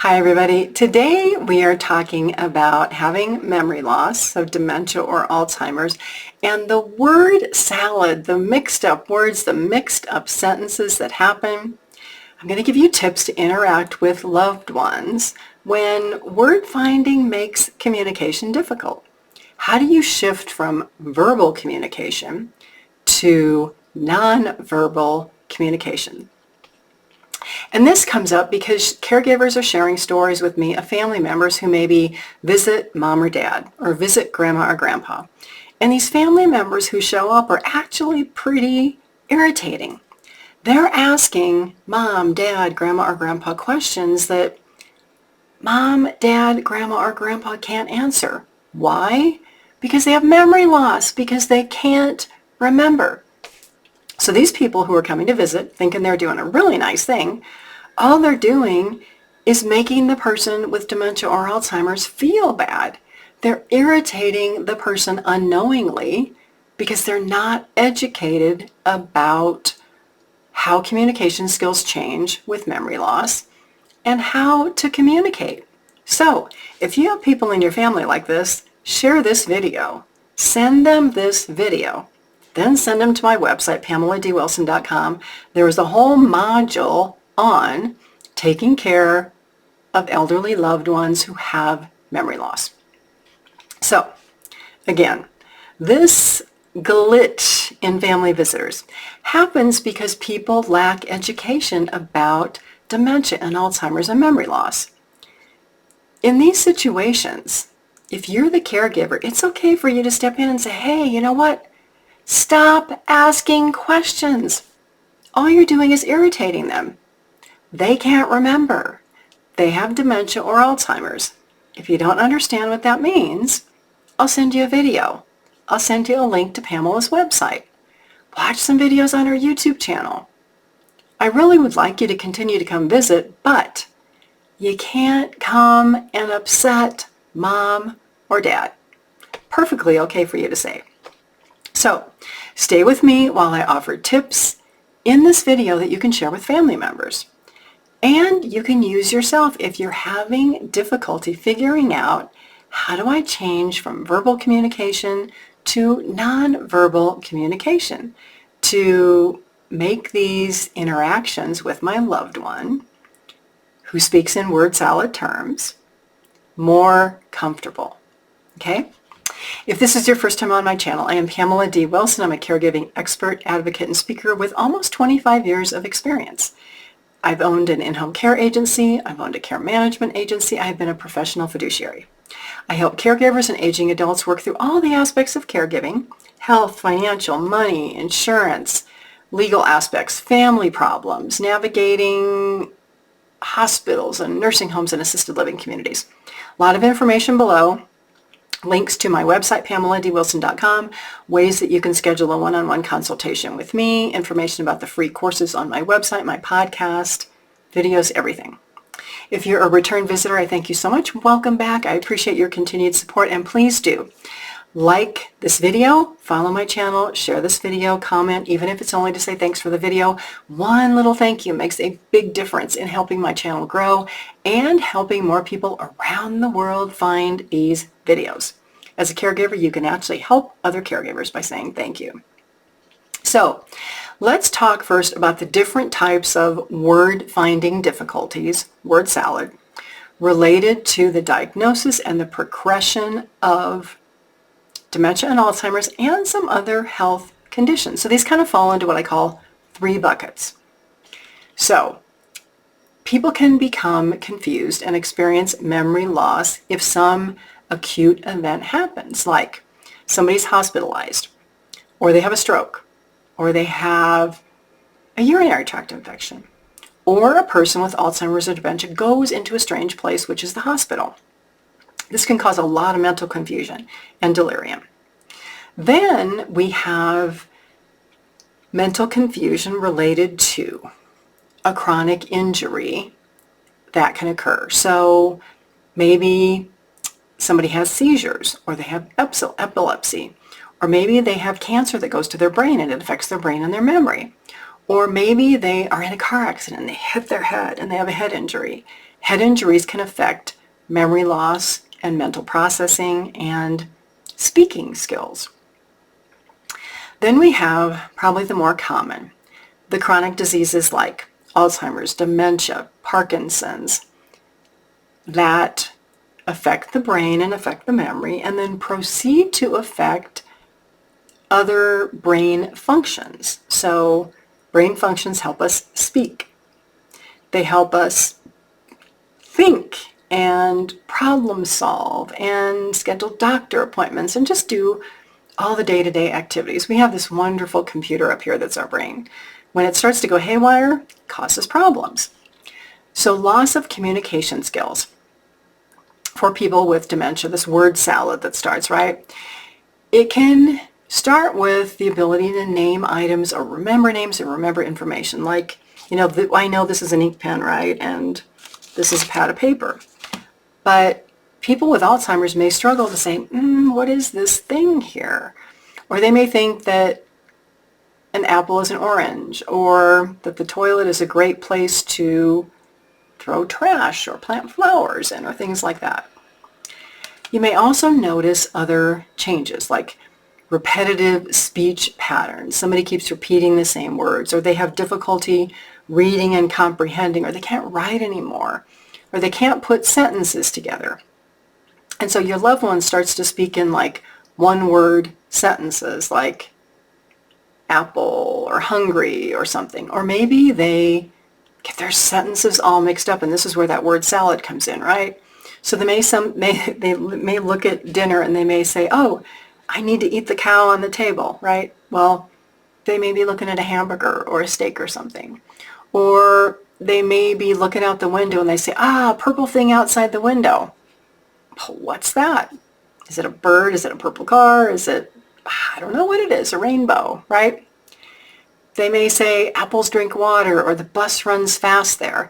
Hi everybody. Today we are talking about having memory loss, so dementia or Alzheimer's, and the word salad, the mixed up words, the mixed up sentences that happen. I'm going to give you tips to interact with loved ones when word finding makes communication difficult. How do you shift from verbal communication to nonverbal communication? And this comes up because caregivers are sharing stories with me of family members who maybe visit mom or dad or visit grandma or grandpa. And these family members who show up are actually pretty irritating. They're asking mom, dad, grandma, or grandpa questions that mom, dad, grandma, or grandpa can't answer. Why? Because they have memory loss, because they can't remember. So these people who are coming to visit, thinking they're doing a really nice thing, all they're doing is making the person with dementia or Alzheimer's feel bad. They're irritating the person unknowingly because they're not educated about how communication skills change with memory loss and how to communicate. So if you have people in your family like this, share this video. Send them this video. Then send them to my website, PamelaDWilson.com. There is a whole module on taking care of elderly loved ones who have memory loss. So, again, this glitch in family visitors happens because people lack education about dementia and Alzheimer's and memory loss. In these situations, if you're the caregiver, it's okay for you to step in and say, hey, you know what? Stop asking questions. All you're doing is irritating them. They can't remember. They have dementia or Alzheimer's. If you don't understand what that means, I'll send you a video. I'll send you a link to Pamela's website. Watch some videos on her YouTube channel. I really would like you to continue to come visit, but you can't come and upset mom or dad. Perfectly okay for you to say. So stay with me while I offer tips in this video that you can share with family members. And you can use yourself if you're having difficulty figuring out how do I change from verbal communication to nonverbal communication to make these interactions with my loved one who speaks in word salad terms more comfortable. Okay? If this is your first time on my channel, I am Pamela D Wilson. I'm a caregiving expert, advocate, and speaker with almost 25 years of experience. I've owned an in-home care agency. I've owned a care management agency. I've been a professional fiduciary. I help caregivers and aging adults work through all the aspects of caregiving: health, financial, money, insurance, legal aspects, family problems, navigating hospitals and nursing homes and assisted living communities. A lot of information below. Links to my website, PamelaDWilson.com, ways that you can schedule a one-on-one consultation with me, information about the free courses on my website, my podcast, videos, everything. If you're a return visitor, I thank you so much. Welcome back. I appreciate your continued support, and please do like this video, follow my channel, share this video, comment, even if it's only to say thanks for the video. One little thank you makes a big difference in helping my channel grow and helping more people around the world find these videos. As a caregiver, you can actually help other caregivers by saying thank you. So let's talk first about the different types of word finding difficulties, word salad, related to the diagnosis and the progression of dementia and Alzheimer's and some other health conditions. So these kind of fall into what I call three buckets. So people can become confused and experience memory loss if some acute event happens, like somebody's hospitalized, or they have a stroke, or they have a urinary tract infection, or a person with Alzheimer's or dementia goes into a strange place, which is the hospital. This can cause a lot of mental confusion and delirium. Then we have mental confusion related to a chronic injury that can occur. So maybe somebody has seizures, or they have epilepsy, or maybe they have cancer that goes to their brain and it affects their brain and their memory. Or maybe they are in a car accident and they hit their head and they have a head injury. Head injuries can affect memory loss and mental processing and speaking skills. Then we have probably the more common, the chronic diseases like Alzheimer's, dementia, Parkinson's, that affect the brain and affect the memory and then proceed to affect other brain functions. So brain functions help us speak. They help us think and problem solve and schedule doctor appointments and just do all the day-to-day activities. We have this wonderful computer up here that's our brain. When it starts to go haywire, it causes problems. So loss of communication skills for people with dementia, this word salad that starts, right? It can start with the ability to name items or remember names or remember information. Like, I know this is an ink pen, right? And this is a pad of paper. But people with Alzheimer's may struggle to say, what is this thing here? Or they may think that an apple is an orange, or that the toilet is a great place to throw trash or plant flowers in, or things like that. You may also notice other changes, like repetitive speech patterns. Somebody keeps repeating the same words, or they have difficulty reading and comprehending, or they can't write anymore, or they can't put sentences together. And so your loved one starts to speak in like one-word sentences, like apple or hungry or something. Or maybe they get their sentences all mixed up, and this is where that word salad comes in, right? So they may look at dinner and they may say, oh, I need to eat the cow on the table, right? Well, they may be looking at a hamburger or a steak or something. Or they may be looking out the window and they say, purple thing outside the window. What's that? Is it a bird? Is it a purple car? Is it, I don't know what it is, a rainbow, right? They may say apples drink water, or the bus runs fast there.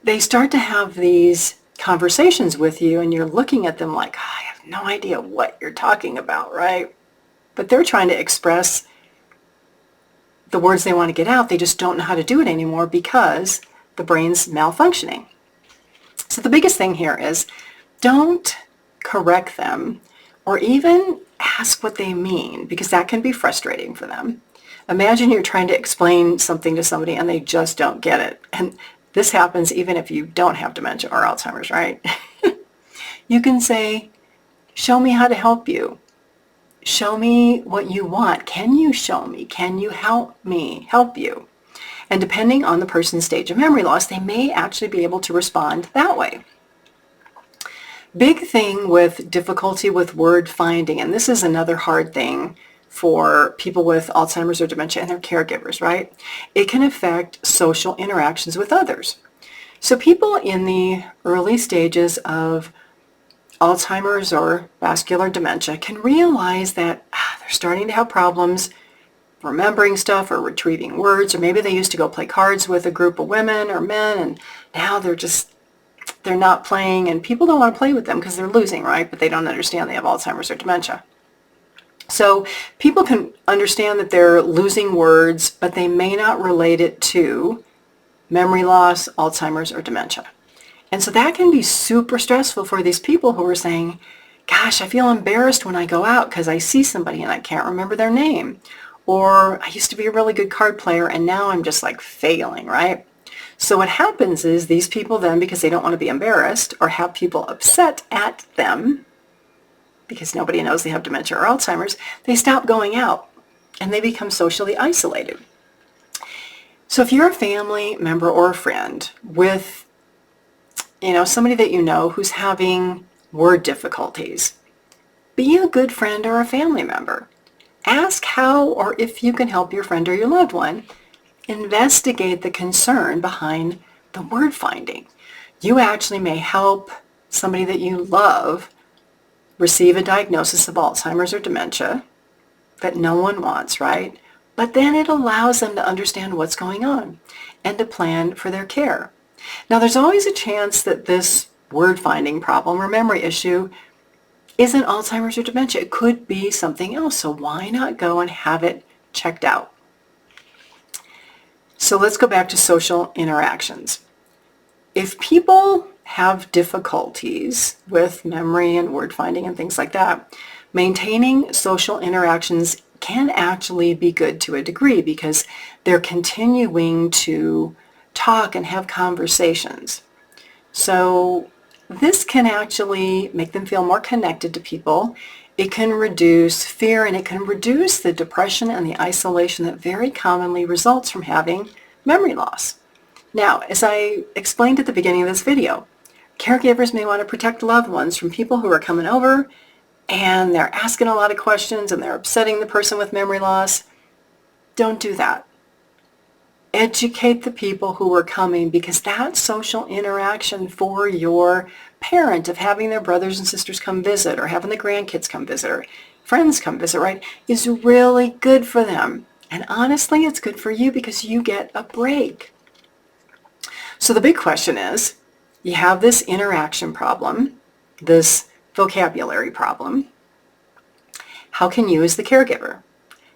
They start to have these conversations with you and you're looking at them like, I have no idea what you're talking about, right? But they're trying to express the words they want to get out. They just don't know how to do it anymore because the brain's malfunctioning. So the biggest thing here is don't correct them or even ask what they mean, because that can be frustrating for them. Imagine you're trying to explain something to somebody and they just don't get it. And this happens even if you don't have dementia or Alzheimer's, right? You can say, show me how to help you. Show me what you want. Can you show me? Can you help me help you? And depending on the person's stage of memory loss, they may actually be able to respond that way. Big thing with difficulty with word finding, and this is another hard thing for people with Alzheimer's or dementia and their caregivers, right? It can affect social interactions with others. So people in the early stages of Alzheimer's or vascular dementia can realize that they're starting to have problems remembering stuff or retrieving words, or maybe they used to go play cards with a group of women or men and now they're not playing, and people don't want to play with them because they're losing, right? But they don't understand they have Alzheimer's or dementia. So people can understand that they're losing words, but they may not relate it to memory loss, Alzheimer's, or dementia. And so that can be super stressful for these people who are saying, gosh, I feel embarrassed when I go out because I see somebody and I can't remember their name. Or I used to be a really good card player and now I'm just like failing, right? So what happens is these people then, because they don't want to be embarrassed or have people upset at them, because nobody knows they have dementia or Alzheimer's, they stop going out and they become socially isolated. So if you're a family member or a friend with, somebody that you know who's having word difficulties, be a good friend or a family member. Ask how or if you can help your friend or your loved one. Investigate the concern behind the word finding. You actually may help somebody that you love receive a diagnosis of Alzheimer's or dementia that no one wants, right? But then it allows them to understand what's going on and to plan for their care. Now, there's always a chance that this word finding problem or memory issue isn't Alzheimer's or dementia. It could be something else. So why not go and have it checked out? So let's go back to social interactions. If people have difficulties with memory and word finding and things like that, maintaining social interactions can actually be good to a degree because they're continuing to talk and have conversations. So this can actually make them feel more connected to people. It can reduce fear and it can reduce the depression and the isolation that very commonly results from having memory loss. Now, as I explained at the beginning of this video, caregivers may want to protect loved ones from people who are coming over and they're asking a lot of questions and they're upsetting the person with memory loss. Don't do that. Educate the people who are coming, because that social interaction for your parent of having their brothers and sisters come visit or having the grandkids come visit or friends come visit, right, is really good for them. And honestly, it's good for you because you get a break. So the big question is, you have this interaction problem, this vocabulary problem. How can you as the caregiver,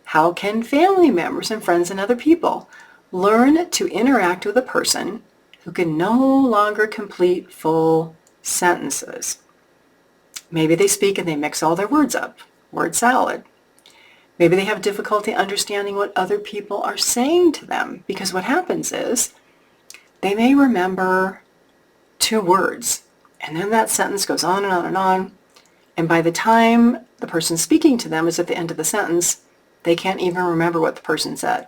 how can family members and friends and other people learn to interact with a person who can no longer complete full sentences? Maybe they speak and they mix all their words up, word salad. Maybe they have difficulty understanding what other people are saying to them, because what happens is they may remember 2 words and then that sentence goes on and on and on. And by the time the person speaking to them is at the end of the sentence, they can't even remember what the person said.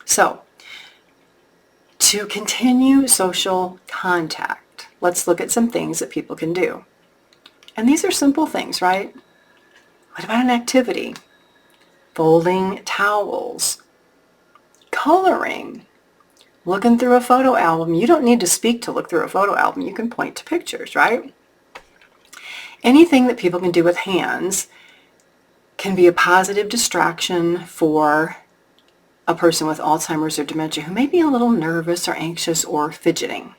So, to continue social contact, let's look at some things that people can do. And these are simple things, right? What about an activity? Folding towels, coloring, looking through a photo album. You don't need to speak to look through a photo album. You can point to pictures, right? Anything that people can do with hands can be a positive distraction for a person with Alzheimer's or dementia who may be a little nervous or anxious or fidgeting.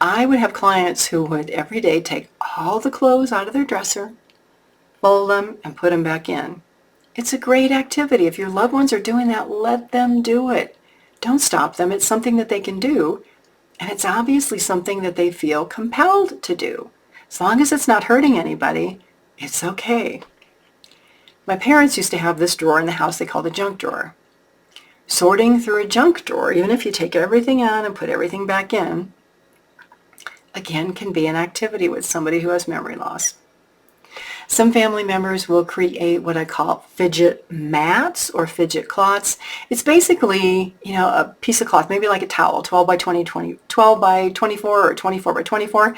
I would have clients who would every day take all the clothes out of their dresser, fold them, and put them back in. It's a great activity. If your loved ones are doing that, let them do it. Don't stop them. It's something that they can do, and it's obviously something that they feel compelled to do. As long as it's not hurting anybody, it's okay. My parents used to have this drawer in the house they called a junk drawer. Sorting through a junk drawer, even if you take everything out and put everything back in, again, can be an activity with somebody who has memory loss. Some family members will create what I call fidget mats or fidget cloths. It's basically, a piece of cloth, maybe like a towel, 12 by 12 by 24 or 24 by 24,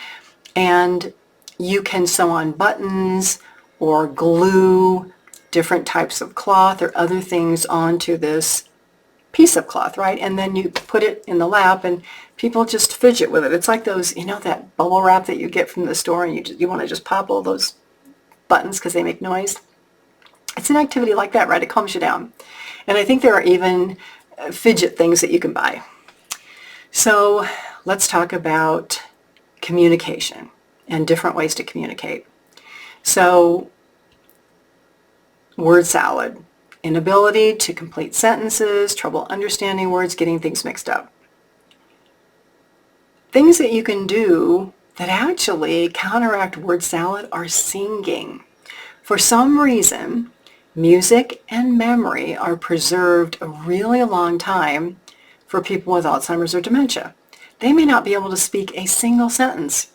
and you can sew on buttons or glue different types of cloth or other things onto this piece of cloth, right? And then you put it in the lap and people just fidget with it. It's like those, that bubble wrap that you get from the store, and you want to just pop all those buttons because they make noise. It's an activity like that, right? It calms you down. And I think there are even fidget things that you can buy. So let's talk about communication and different ways to communicate. So word salad, inability to complete sentences, trouble understanding words, getting things mixed up. Things that you can do that actually counteract word salad are singing. For some reason, music and memory are preserved a really long time for people with Alzheimer's or dementia. They may not be able to speak a single sentence,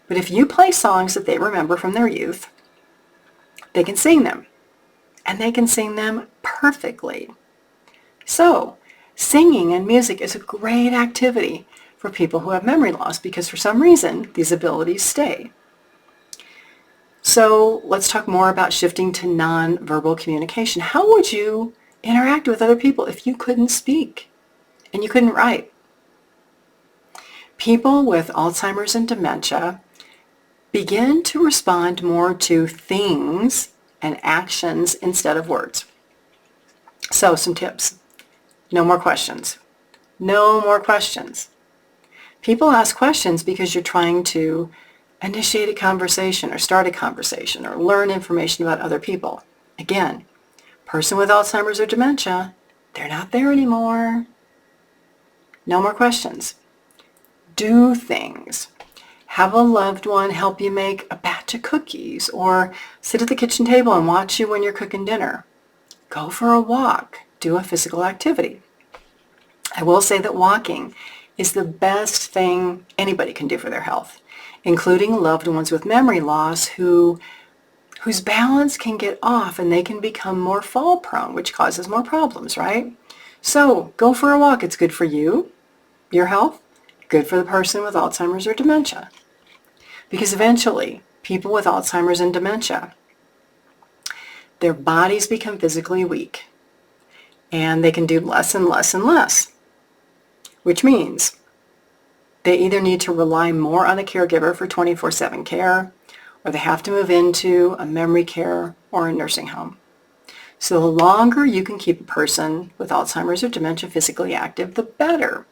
but if you play songs that they remember from their youth, they can sing them, and they can sing them perfectly. So, singing and music is a great activity for people who have memory loss because for some reason these abilities stay. So let's talk more about shifting to nonverbal communication. How would you interact with other people if you couldn't speak and you couldn't write? People with Alzheimer's and dementia begin to respond more to things and actions instead of words. So some tips. No more questions. No more questions. People ask questions because you're trying to initiate a conversation or start a conversation or learn information about other people. Again, person with Alzheimer's or dementia, They're not there anymore. No more questions. Do things. Have a loved one help you make a batch of cookies or sit at the kitchen table and watch you when you're cooking dinner. Go for a walk. Do a physical activity. I will say that walking is the best thing anybody can do for their health, including loved ones with memory loss whose balance can get off and they can become more fall prone, which causes more problems, right? So go for a walk. It's good for you, your health, good for the person with Alzheimer's or dementia. Because eventually, people with Alzheimer's and dementia, their bodies become physically weak and they can do less and less and less, which means they either need to rely more on a caregiver for 24/7 care, or they have to move into a memory care or a nursing home. So the longer you can keep a person with Alzheimer's or dementia physically active, the better.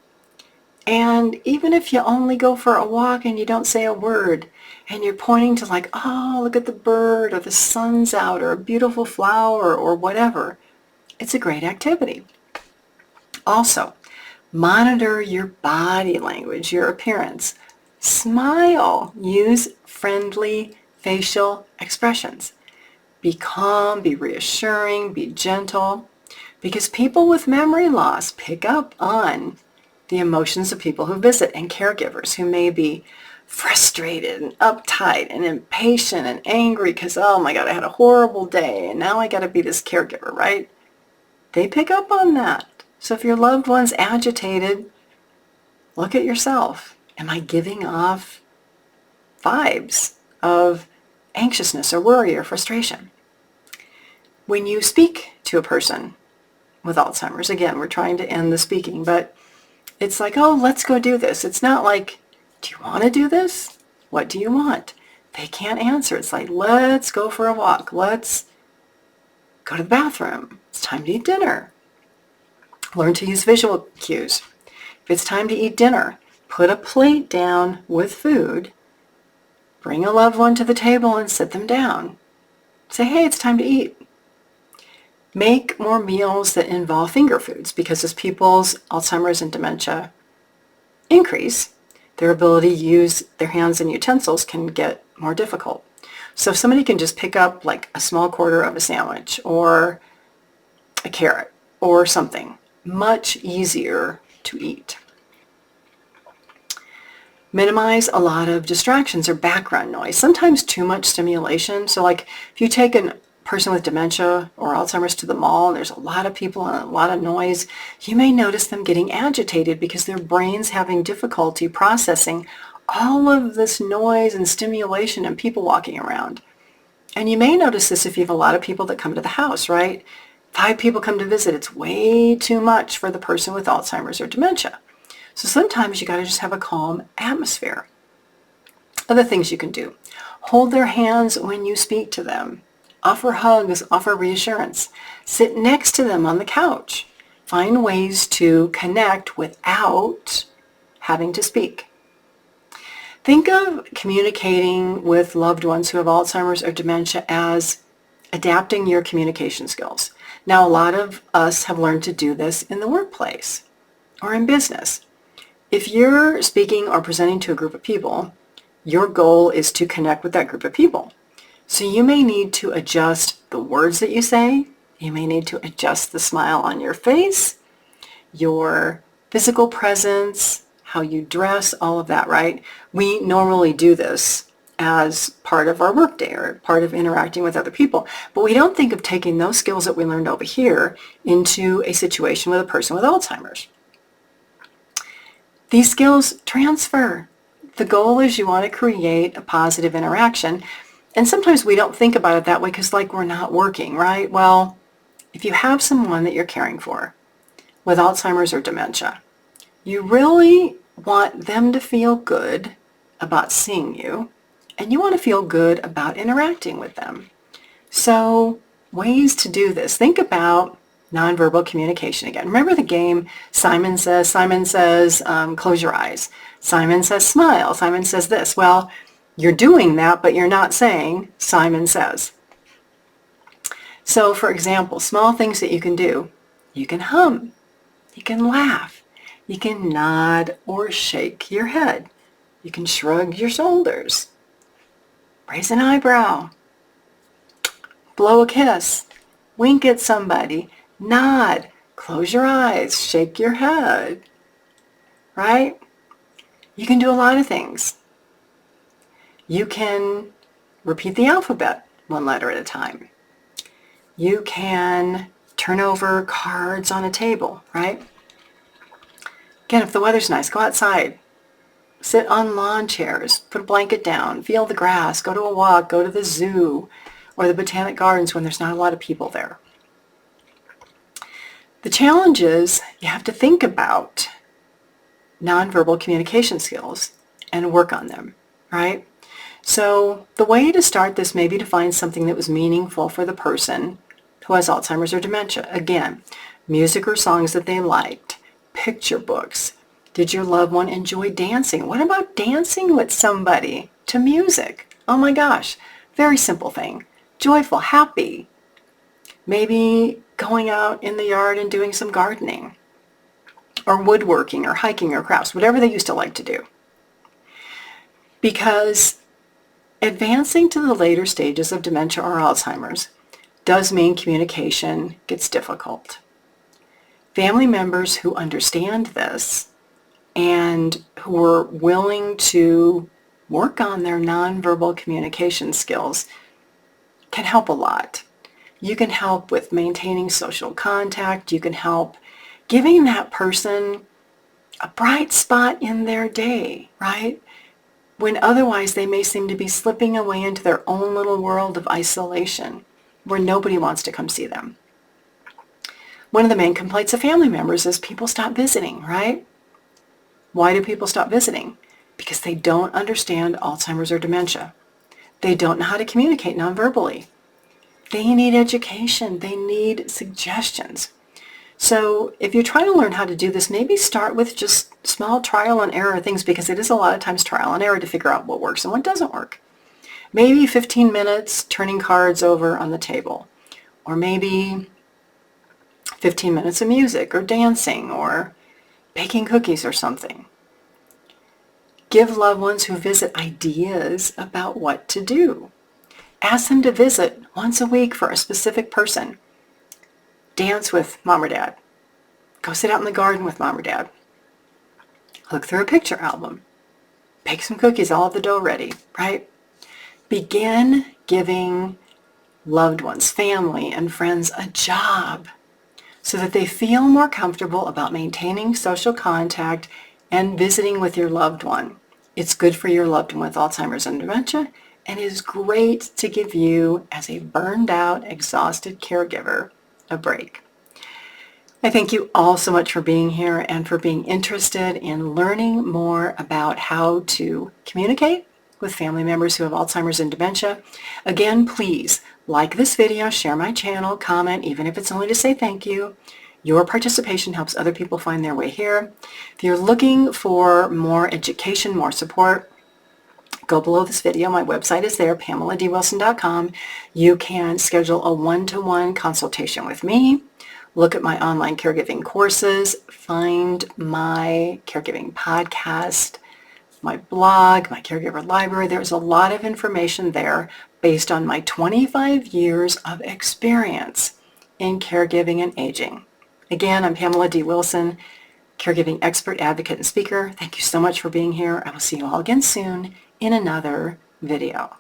And even if you only go for a walk and you don't say a word, and you're pointing to like, oh, look at the bird, or the sun's out, or a beautiful flower, or whatever, it's a great activity. Also, monitor your body language, your appearance. Smile. Use friendly facial expressions. Be calm, be reassuring, be gentle, because people with memory loss pick up on the emotions of people who visit, and caregivers who may be frustrated and uptight and impatient and angry because, oh my God, I had a horrible day and now I got to be this caregiver, right? They pick up on that. So if your loved one's agitated, look at yourself. Am I giving off vibes of anxiousness or worry or frustration? When you speak to a person with Alzheimer's, again, we're trying to end the speaking, but it's like, oh, let's go do this. It's not like, do you want to do this? What do you want? They can't answer. It's like, let's go for a walk. Let's go to the bathroom. It's time to eat dinner. Learn to use visual cues. If it's time to eat dinner, put a plate down with food. Bring a loved one to the table and sit them down. Say, hey, it's time to eat. Make more meals that involve finger foods, because as people's Alzheimer's and dementia increase, their ability to use their hands and utensils can get more difficult. So if somebody can just pick up like a small quarter of a sandwich or a carrot or something, much easier to eat. Minimize a lot of distractions or background noise, sometimes too much stimulation. So like if you take a person with dementia or Alzheimer's to the mall and there's a lot of people and a lot of noise, you may notice them getting agitated because their brain's having difficulty processing all of this noise and stimulation and people walking around. And you may notice this if you have a lot of people that come to the house, right? 5 people come to visit. It's way too much for the person with Alzheimer's or dementia. So sometimes you got to just have a calm atmosphere. Other things you can do. Hold their hands when you speak to them. Offer hugs, offer reassurance. Sit next to them on the couch. Find ways to connect without having to speak. Think of communicating with loved ones who have Alzheimer's or dementia as adapting your communication skills. Now, a lot of us have learned to do this in the workplace or in business. If you're speaking or presenting to a group of people, your goal is to connect with that group of people. So you may need to adjust the words that you say. You may need to adjust the smile on your face, your physical presence, how you dress, all of that, right? We normally do this as part of our workday or part of interacting with other people. But we don't think of taking those skills that we learned over here into a situation with a person with Alzheimer's. These skills transfer. The goal is you want to create a positive interaction. And sometimes we don't think about it that way because like we're not working, right? Well, if you have someone that you're caring for with Alzheimer's or dementia, you really want them to feel good about seeing you, and you want to feel good about interacting with them. So ways to do this. Think about nonverbal communication again. Remember the game Simon says, close your eyes. Simon says, smile. Simon says this. Well, you're doing that, but you're not saying Simon says. So for example, small things that you can do. You can hum. You can laugh. You can nod or shake your head. You can shrug your shoulders. Raise an eyebrow. Blow a kiss. Wink at somebody. Nod. Close your eyes. Shake your head. Right? You can do a lot of things. You can repeat the alphabet one letter at a time. You can turn over cards on a table, right? Again, if the weather's nice, go outside. Sit on lawn chairs, put a blanket down, feel the grass, go to a walk, go to the zoo or the botanic gardens when there's not a lot of people there. The challenge is you have to think about nonverbal communication skills and work on them, right? So the way to start this may be to find something that was meaningful for the person who has Alzheimer's or dementia. Again, music or songs that they liked, picture books. Did your loved one enjoy dancing? What about dancing with somebody to music? Oh my gosh, very simple thing. Joyful, happy. Maybe going out in the yard and doing some gardening or woodworking or hiking or crafts, whatever they used to like to do. Because advancing to the later stages of dementia or Alzheimer's does mean communication gets difficult. Family members who understand this and who are willing to work on their nonverbal communication skills can help a lot. You can help with maintaining social contact. You can help giving that person a bright spot in their day, right? When otherwise they may seem to be slipping away into their own little world of isolation where nobody wants to come see them. One of the main complaints of family members is people stop visiting, right? Why do people stop visiting? Because they don't understand Alzheimer's or dementia. They don't know how to communicate nonverbally. They need education. They need suggestions. So if you're trying to learn how to do this, maybe start with just small trial and error things, because it is a lot of times trial and error to figure out what works and what doesn't work. Maybe 15 minutes turning cards over on the table, or maybe 15 minutes of music or dancing or baking cookies or something. Give loved ones who visit ideas about what to do. Ask them to visit once a week for a specific person. Dance with mom or dad. Go sit out in the garden with mom or dad. Look through a picture album. Bake some cookies, all have the dough ready, right? Begin giving loved ones, family, and friends a job so that they feel more comfortable about maintaining social contact and visiting with your loved one. It's good for your loved one with Alzheimer's and dementia, and it is great to give you, as a burned out, exhausted caregiver, a break. I thank you all so much for being here and for being interested in learning more about how to communicate with family members who have Alzheimer's and dementia. Again, please like this video, share my channel, comment, even if it's only to say thank you. Your participation helps other people find their way here. If you're looking for more education, more support, go below this video. My website is there, PamelaDWilson.com. You can schedule a one-to-one consultation with me. Look at my online caregiving courses. Find my caregiving podcast, my blog, my caregiver library. There's a lot of information there based on my 25 years of experience in caregiving and aging. Again, I'm Pamela D. Wilson, caregiving expert, advocate, and speaker. Thank you so much for being here. I will see you all again soon in another video.